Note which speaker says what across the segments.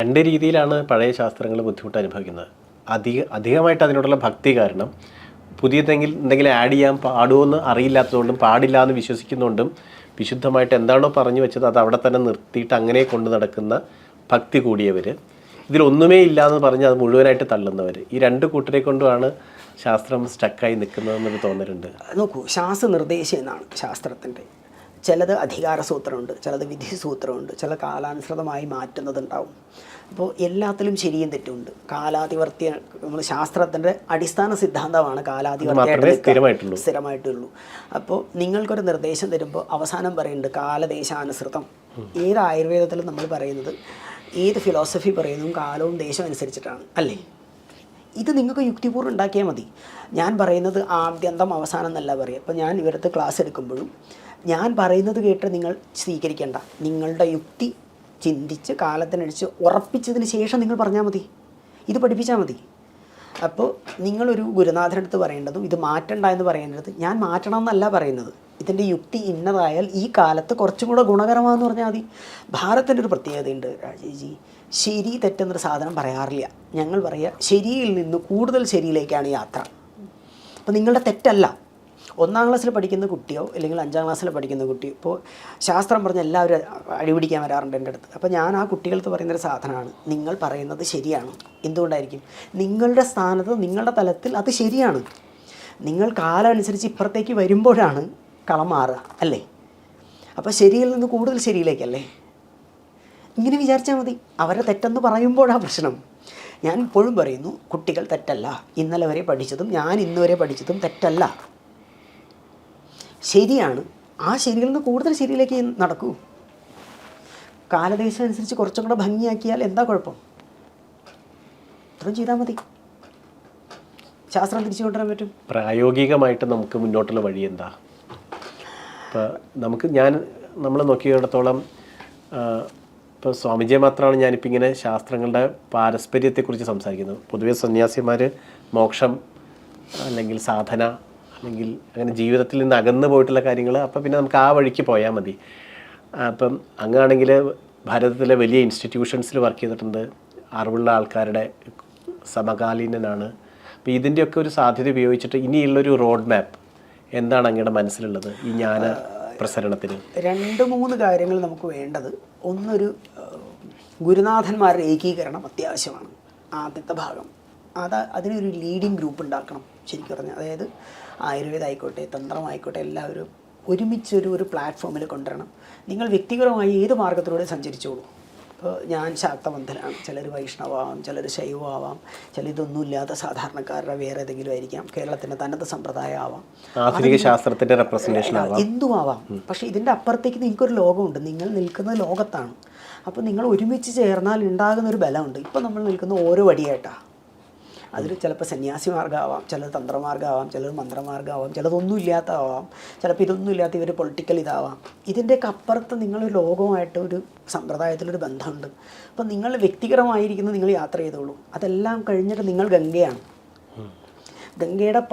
Speaker 1: രണ്ട് രീതിയിലാണ് പഴയ ശാസ്ത്രങ്ങൾ ബുദ്ധിമുട്ട് അനുഭവിക്കുന്നത്. അധികമായിട്ട് അതിനോടുള്ള ഭക്തി കാരണം എന്തെങ്കിലും ആഡ് ചെയ്യാൻ പാടുമെന്ന് അറിയില്ലാത്തതുകൊണ്ടും പാടില്ല എന്ന് വിശ്വസിക്കുന്നതുകൊണ്ടും വിശുദ്ധമായിട്ട് എന്താണോ പറഞ്ഞു വെച്ചത് അത് അവിടെ തന്നെ നിർത്തിയിട്ട് അങ്ങനെ കൊണ്ടു നടക്കുന്ന ഭക്തി കൂടിയവർ, ഇതിലൊന്നുമേ ഇല്ല എന്ന് പറഞ്ഞ് അത് മുഴുവനായിട്ട് തള്ളുന്നവർ, ഈ രണ്ട് കൂട്ടരെ കൊണ്ടുമാണ് ശാസ്ത്രം സ്റ്റക്കായി നിൽക്കുന്നതെന്നൊരു തോന്നലുണ്ട്.
Speaker 2: നോക്കൂ, ശാസ്ത്രനിർദ്ദേശം എന്നാണ് ശാസ്ത്രത്തിൻ്റെ. ചിലത് അധികാരസൂത്രമുണ്ട്, ചിലത് വിധിസൂത്രമുണ്ട്, ചില കാലാനുസൃതമായി മാറ്റുന്നതുണ്ടാവും. അപ്പോൾ എല്ലാത്തിലും ശരിയും തെറ്റുമുണ്ട്. കാലാധിവർത്തിയ നമ്മൾ ശാസ്ത്രത്തിൻ്റെ അടിസ്ഥാന സിദ്ധാന്തമാണ് കാലാധിവർത്തിയായിട്ട് സ്ഥിരമായിട്ടുള്ളൂ. അപ്പോൾ നിങ്ങൾക്കൊരു നിർദ്ദേശം തരുമ്പോൾ അവസാനം പറയുന്നുണ്ട് കാലദേശാനുസൃതം. ഏത് ആയുർവേദത്തിലും നമ്മൾ പറയുന്നത്, ഏത് ഫിലോസഫി പറയുന്നതും കാലവും ദേശവും അനുസരിച്ചിട്ടാണ്, അല്ലേ? ഇത് നിങ്ങൾക്ക് യുക്തിപൂർവ്വം ഉണ്ടാക്കിയാൽ മതി. ഞാൻ പറയുന്നത് ആദ്യന്തം അവസാനം എന്നല്ല പറയുക. ഇപ്പോൾ ഞാൻ ഇവരടുത്ത് ക്ലാസ് എടുക്കുമ്പോഴും ഞാൻ പറയുന്നത് കേട്ട് നിങ്ങൾ സ്വീകരിക്കേണ്ട. നിങ്ങളുടെ യുക്തി ചിന്തിച്ച് കാലത്തിനടിച്ച് ഉറപ്പിച്ചതിന് ശേഷം നിങ്ങൾ പറഞ്ഞാൽ മതി, ഇത് പഠിപ്പിച്ചാൽ മതി. അപ്പോൾ നിങ്ങളൊരു ഗുരുനാഥനടുത്ത് പറയേണ്ടതും ഇത് മാറ്റണ്ട എന്ന് പറയേണ്ടത് ഞാൻ മാറ്റണം എന്നല്ല പറയുന്നത്. ഇതിൻ്റെ യുക്തി ഇന്നതായാൽ ഈ കാലത്ത് കുറച്ചും കൂടെ ഗുണകരമാണെന്ന് പറഞ്ഞാൽ മതി. ഭാരതത്തിൻ്റെ ഒരു പ്രത്യേകതയുണ്ട് രാജേജി, ശരി തെറ്റെന്നൊരു സാധനം പറയാറില്ല. ഞങ്ങൾ പറയുക ശരിയിൽ നിന്ന് കൂടുതൽ ശരിയിലേക്കാണ് യാത്ര. അപ്പോൾ നിങ്ങളുടെ തെറ്റല്ല. 1-ാം ക്ലാസ്സിൽ പഠിക്കുന്ന കുട്ടിയോ അല്ലെങ്കിൽ 5-ാം ക്ലാസ്സിൽ പഠിക്കുന്ന കുട്ടിയോ ഇപ്പോൾ ശാസ്ത്രം പറഞ്ഞ് എല്ലാവരും അടിപിടിക്കാൻ വരാറുണ്ട് എൻ്റെ അടുത്ത്. അപ്പോൾ ഞാൻ ആ കുട്ടികൾക്ക് പറയുന്നൊരു സാധനമാണ്, നിങ്ങൾ പറയുന്നത് ശരിയാണ്. എന്തുകൊണ്ടായിരിക്കും? നിങ്ങളുടെ സ്ഥാനത്ത് നിങ്ങളുടെ തലത്തിൽ അത് ശരിയാണ്. നിങ്ങൾ കാലം അനുസരിച്ച് ഇപ്പുറത്തേക്ക് വരുമ്പോഴാണ് കളം മാറുക, അല്ലേ? അപ്പോൾ ശരിയിൽ നിന്ന് കൂടുതൽ ശരിയിലേക്കല്ലേ? ഇങ്ങനെ വിചാരിച്ചാൽ മതി. അവരെ തെറ്റെന്ന് പറയുമ്പോഴാണ് പ്രശ്നം. ഞാൻ ഇപ്പോഴും പറയുന്നു, കുട്ടികൾ തെറ്റല്ല. ഇന്നലെ വരെ പഠിച്ചതും ഞാൻ ഇന്ന് വരെ പഠിച്ചതും തെറ്റല്ല, ശരിയാണ്. ആ ശരിയിൽ നിന്ന് കൂടുതൽ ശരിയിലേക്ക് നടക്കൂ. കാലദേശം അനുസരിച്ച് കുറച്ചും കൂടെ ഭംഗിയാക്കിയാൽ എന്താ കുഴപ്പം? ഇത്രയും ചെയ്താൽ മതി. ശാസ്ത്രം തിരിച്ചു കൊണ്ടുവരാൻ പറ്റും.
Speaker 1: പ്രായോഗികമായിട്ട് നമുക്ക് മുന്നോട്ടുള്ള വഴി എന്താ? ഇപ്പോൾ നമ്മൾ നോക്കിയിടത്തോളം ഇപ്പോൾ സ്വാമിജിയെ മാത്രമാണ് ഞാനിപ്പോൾ ഇങ്ങനെ ശാസ്ത്രങ്ങളുടെ പാരസ്പര്യത്തെക്കുറിച്ച് സംസാരിക്കുന്നത്. പൊതുവേ സന്യാസിമാർ മോക്ഷം അല്ലെങ്കിൽ സാധന അല്ലെങ്കിൽ അങ്ങനെ ജീവിതത്തിൽ നിന്ന് അകന്നു പോയിട്ടുള്ള കാര്യങ്ങൾ, അപ്പം പിന്നെ നമുക്ക് ആ വഴിക്ക് പോയാൽ മതി. അപ്പം അങ്ങാണെങ്കിൽ ഭാരതത്തിലെ വലിയ ഇൻസ്റ്റിറ്റ്യൂഷൻസിൽ വർക്ക് ചെയ്തിട്ടുണ്ട്, അറിവുള്ള ആൾക്കാരുടെ സമകാലീനനാണ്. അപ്പോൾ ഇതിൻ്റെയൊക്കെ ഒരു സാധ്യത ഉപയോഗിച്ചിട്ട് ഇനിയുള്ളൊരു റോഡ് മാപ്പ് എന്താണ് അങ്ങയുടെ മനസ്സിലുള്ളത് ഈ ജ്ഞാന പ്രസരണത്തിന്?
Speaker 2: 2-3 കാര്യങ്ങൾ നമുക്ക് വേണ്ടത്. ഒന്നൊരു ഗുരുനാഥന്മാരുടെ ഏകീകരണം അത്യാവശ്യമാണ്. ആദ്യത്തെ ഭാഗം അതിനൊരു ലീഡിങ് ഗ്രൂപ്പ് ഉണ്ടാക്കണം ശരിക്കും പറഞ്ഞാൽ. അതായത് ആയുർവേദം ആയിക്കോട്ടെ, തന്ത്രമായിക്കോട്ടെ, എല്ലാവരും ഒരുമിച്ചൊരു പ്ലാറ്റ്ഫോമിൽ കൊണ്ടുവരണം. നിങ്ങൾ വ്യക്തിപരമായി ഏത് മാർഗത്തിലൂടെ സഞ്ചരിച്ചോളൂ. ഇപ്പോൾ ഞാൻ ശാക്തബന്ധനാണ്, ചിലർ വൈഷ്ണവാവാം, ചിലർ ശൈവമാവാം, ചില ഇതൊന്നുമില്ലാത്ത സാധാരണക്കാരുടെ വേറെ ഏതെങ്കിലും ആയിരിക്കാം, കേരളത്തിൻ്റെ തനത് സമ്പ്രദായം ആവാം,
Speaker 1: ആധുനിക ശാസ്ത്രത്തിൻ്റെ റെപ്രസെൻറ്റേഷൻ ആവാം,
Speaker 2: എന്തുമാവാം. പക്ഷേ ഇതിൻ്റെ അപ്പുറത്തേക്ക് നിങ്ങൾക്കൊരു ലോകമുണ്ട്. നിങ്ങൾ നിൽക്കുന്നത് ലോകത്താണ്. അപ്പോൾ നിങ്ങൾ ഒരുമിച്ച് ചേർന്നാൽ ഉണ്ടാകുന്നൊരു ബലമുണ്ട്. ഇപ്പോൾ നമ്മൾ നിൽക്കുന്ന ഓരോ വടിയായിട്ടാണ്. അതിൽ ചിലപ്പോൾ സന്യാസി മാർഗ്ഗമാവാം, ചിലത് തന്ത്രമാർഗ്ഗമാവാം, ചിലത് മന്ത്രമാർഗ്ഗമാവാം, ചിലതൊന്നും ഇല്ലാത്തതാവാം, ചിലപ്പോൾ ഇതൊന്നും ഇല്ലാത്ത ഇവർ പൊളിറ്റിക്കൽ ഇതാവാം. ഇതിൻ്റെയൊക്കെ അപ്പുറത്ത് നിങ്ങൾ ലോകമായിട്ട് ഒരു സമ്പ്രദായത്തിലൊരു ബന്ധമുണ്ട്. അപ്പോൾ നിങ്ങൾ വ്യക്തിപരമായിരിക്കുന്നത് നിങ്ങൾ യാത്ര ചെയ്തോളൂ. അതെല്ലാം കഴിഞ്ഞിട്ട് നിങ്ങൾ ഗംഗയാണ്. ഗംഗയുടെ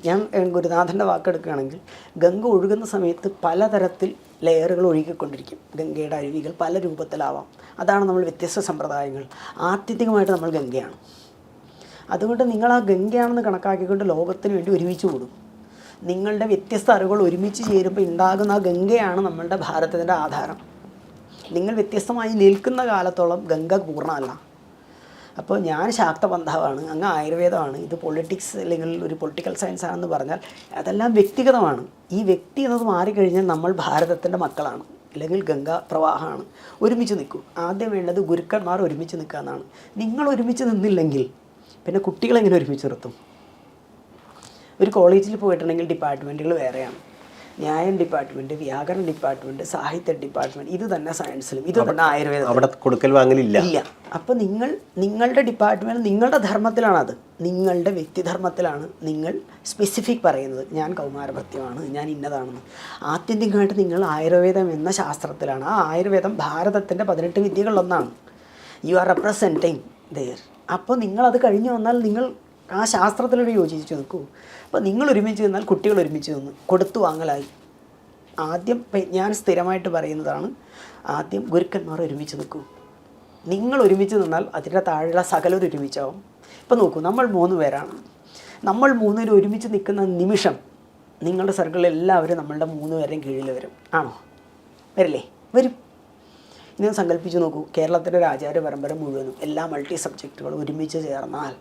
Speaker 2: ഞാൻ ഗുരുനാഥൻ്റെ വാക്കെടുക്കുകയാണെങ്കിൽ, ഗംഗ ഒഴുകുന്ന സമയത്ത് പലതരത്തിൽ ലെയറുകൾ ഒഴുകിക്കൊണ്ടിരിക്കും. ഗംഗയുടെ അരുവികൾ പല രൂപത്തിലാവാം. അതാണ് നമ്മൾ വ്യത്യസ്ത സമ്പ്രദായങ്ങൾ. ആത്യന്തികമായിട്ട് നമ്മൾ ഗംഗയാണ്. അതുകൊണ്ട് നിങ്ങൾ ആ ഗംഗയാണെന്ന് കണക്കാക്കിക്കൊണ്ട് ലോകത്തിന് വേണ്ടി ഒരുമിച്ച് കൂടും. നിങ്ങളുടെ വ്യത്യസ്ത അറിവുകൾ ഒരുമിച്ച് ചേരുമ്പോൾ ഉണ്ടാകുന്ന ആ ഗംഗയാണ് നമ്മളുടെ ഭാരതത്തിൻ്റെ ആധാരം. നിങ്ങൾ വ്യത്യസ്തമായി നിൽക്കുന്ന കാലത്തോളം ഗംഗ പൂർണ്ണമല്ല. അപ്പോൾ ഞാൻ ശാക്തബന്ധമാണ്, അങ്ങ് ആയുർവേദമാണ്, ഇത് പൊളിറ്റിക്സ് അല്ലെങ്കിൽ ഒരു പൊളിറ്റിക്കൽ സയൻസ് ആണെന്ന് പറഞ്ഞാൽ അതെല്ലാം വ്യക്തിഗതമാണ്. ഈ വ്യക്തി എന്നത് മാറിക്കഴിഞ്ഞാൽ നമ്മൾ ഭാരതത്തിൻ്റെ മക്കളാണ്, അല്ലെങ്കിൽ ഗംഗാ പ്രവാഹമാണ്. ഒരുമിച്ച് നിൽക്കൂ. ആദ്യം വേണ്ടത് ഗുരുക്കന്മാർ ഒരുമിച്ച് നിൽക്കുക എന്നാണ്. നിങ്ങൾ ഒരുമിച്ച് നിന്നില്ലെങ്കിൽ പിന്നെ കുട്ടികളെങ്ങനെ ഒരുമിച്ച് നിർത്തും? ഒരു കോളേജിൽ പോയിട്ടുണ്ടെങ്കിൽ ഡിപ്പാർട്ട്മെൻറ്റുകൾ വേറെയാണ്. ന്യായം ഡിപ്പാർട്ട്മെൻറ്റ്, വ്യാകരണ ഡിപ്പാർട്ട്മെൻറ്റ്, സാഹിത്യ ഡിപ്പാർട്ട്മെൻറ്റ്, ഇത് തന്നെ സയൻസിലും, ഇത് തന്നെ ആയുർവേദം.
Speaker 1: അവിടെ കൊടുക്കൽ വാങ്ങലില്ല.
Speaker 2: അപ്പോൾ നിങ്ങളുടെ ഡിപ്പാർട്ട്മെൻറ്റ് നിങ്ങളുടെ ധർമ്മത്തിലാണത്, നിങ്ങളുടെ വ്യക്തിധർമ്മത്തിലാണ് നിങ്ങൾ സ്പെസിഫിക് പറയുന്നത്. ഞാൻ കൗമാരഭൃത്യമാണ്, ഞാൻ ഇന്നതാണെന്ന്. ആത്യന്തികമായിട്ട് നിങ്ങൾ ആയുർവേദം എന്ന ശാസ്ത്രത്തിലാണ്. ആ ആയുർവേദം ഭാരതത്തിൻ്റെ 18 വിദ്യകളിലൊന്നാണ്. You are representing there. അപ്പോൾ നിങ്ങളത് കഴിഞ്ഞ് വന്നാൽ നിങ്ങൾ ആ ശാസ്ത്രത്തിലൂടെ യോജിച്ച് നിൽക്കൂ. അപ്പോൾ നിങ്ങൾ ഒരുമിച്ച് നിന്നാൽ കുട്ടികൾ ഒരുമിച്ച് നിന്ന് കൊടുത്തു വാങ്ങലായി. ആദ്യം ഞാൻ സ്ഥിരമായിട്ട് പറയുന്നതാണ്, ആദ്യം ഗുരുക്കന്മാർ ഒരുമിച്ച് നിൽക്കൂ. നിങ്ങൾ ഒരുമിച്ച് നിന്നാൽ അതിൻ്റെ താഴെയുള്ള സകലരും ഒരുമിച്ചാവും. ഇപ്പം നോക്കൂ, നമ്മൾ 3 പേരാണ്. നമ്മൾ 3 പേരും ഒരുമിച്ച് നിൽക്കുന്ന നിമിഷം നിങ്ങളുടെ സർക്കിളിൽ എല്ലാവരും നമ്മളുടെ 3 പേരുടെയും കീഴിൽ വരും. ആണോ? വരില്ലേ? വരും. ഇനി സങ്കല്പിച്ച് നോക്കൂ, കേരളത്തിൻ്റെ ഒരു ആചാര പരമ്പര മുഴുവനും എല്ലാ മൾട്ടി സബ്ജക്റ്റുകളും ഒരുമിച്ച് ചേർന്നാൽ